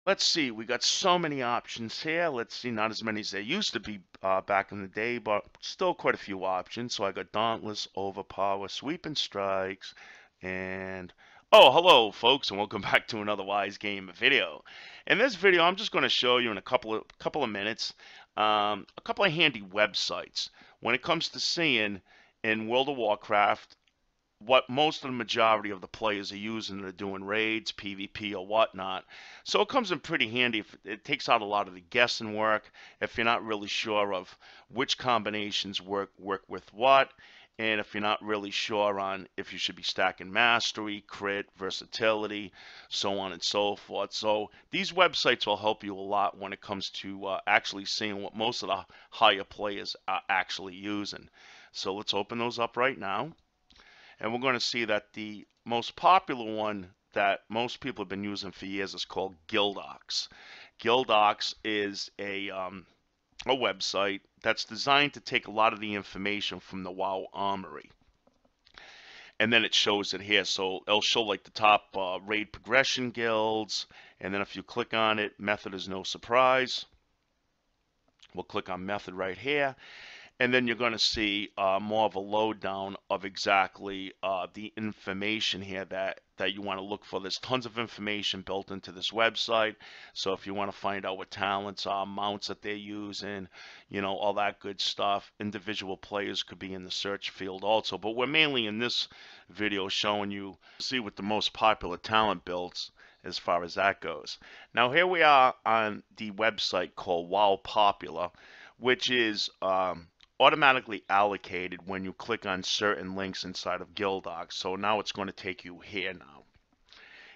Let's see, we got so many options here. Let's see, not as many as there used to be back in the day, but still quite a few options. So I got Dauntless, Overpower, Sweeping Strikes, and oh, hello, folks, and welcome back to another Wise Game video. In this video, I'm just going to show you in a couple of minutes a couple of handy websites when it comes to seeing in World of Warcraft what most of the majority of the players are using. They're doing raids, PvP, or whatnot. So it comes in pretty handy. It takes out a lot of the guessing work if you're not really sure of which combinations work with what, and if you're not really sure on if you should be stacking mastery, crit, versatility, so on and so forth. So these websites will help you a lot when it comes to actually seeing what most of the higher players are actually using. So let's open those up right now. And we're going to see that the most popular one that most people have been using for years is called Guildox. Guildox is a website that's designed to take a lot of the information from the WoW Armory. And then it shows it here. So it'll show like the top raid progression guilds. And then if you click on it, method is no surprise. We'll click on method right here. And then you're going to see more of a lowdown of exactly the information here that you want to look for. There's tons of information built into this website. So if you want to find out what talents are, mounts that they're using, you know, all that good stuff. Individual players could be in the search field also. But we're mainly in this video showing you, see what the most popular talent builds as far as that goes. Now here we are on the website called WoW Popular, which is automatically allocated when you click on certain links inside of Guildox. So now it's going to take you here now.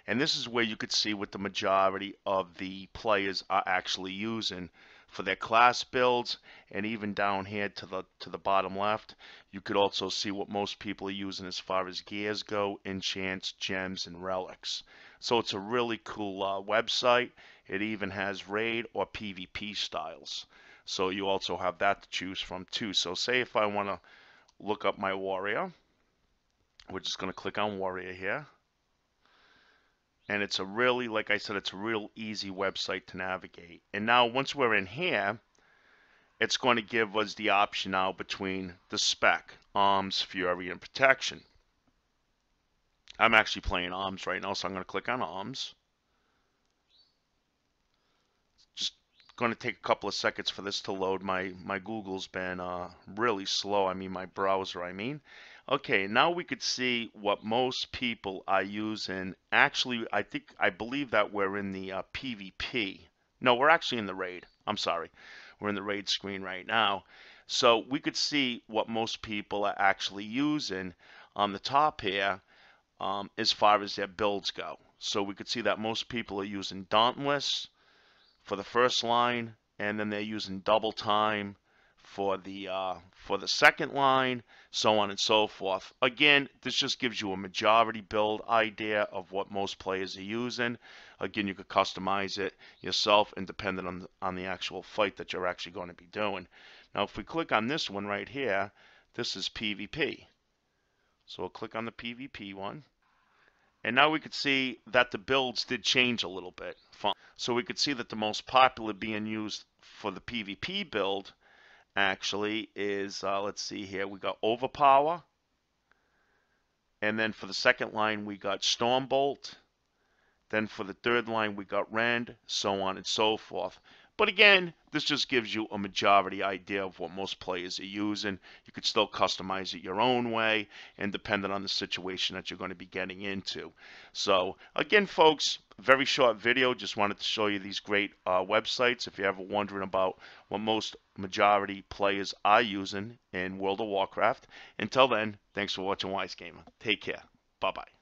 And this is where you could see what the majority of the players are actually using for their class builds, and even down here to the bottom left, you could also see what most people are using as far as gears go, enchants, gems, and relics. So it's a really cool website. It even has raid or PvP styles. So you also have that to choose from too. So say if I want to look up my warrior, we're just going to click on warrior here. And it's a really, like I said, it's a real easy website to navigate. And now once we're in here, it's going to give us the option now between the spec, arms, fury, and protection. I'm actually playing arms right now, so I'm going to click on arms. Just going to take a couple of seconds for this to load. My Google's been really slow. I mean, my browser, I mean. Okay, now we could see what most people are using. Actually, I believe that we're in the PvP. No, we're actually in the raid. I'm sorry. We're in the raid screen right now. So we could see what most people are actually using on the top here as far as their builds go. So we could see that most people are using Dauntless for the first line, and then they're using double time for the second line, so on and so forth. Again, this just gives you a majority build idea of what most players are using. Again, you could customize it yourself and dependent on the actual fight that you're actually going to be doing. Now, if we click on this one right here, this is PvP. So we'll click on the PvP one. And now we could see that the builds did change a little bit. So we could see that the most popular being used for the PvP build actually is, let's see here, we got Overpower. And then for the second line, we got Stormbolt. Then for the third line, we got Rend, so on and so forth. But again, this just gives you a majority idea of what most players are using. You could still customize it your own way and depending on the situation that you're going to be getting into. So again, folks, very short video. Just wanted to show you these great websites. If you're ever wondering about what most majority players are using in World of Warcraft. Until then, thanks for watching Wise Gamer. Take care. Bye-bye.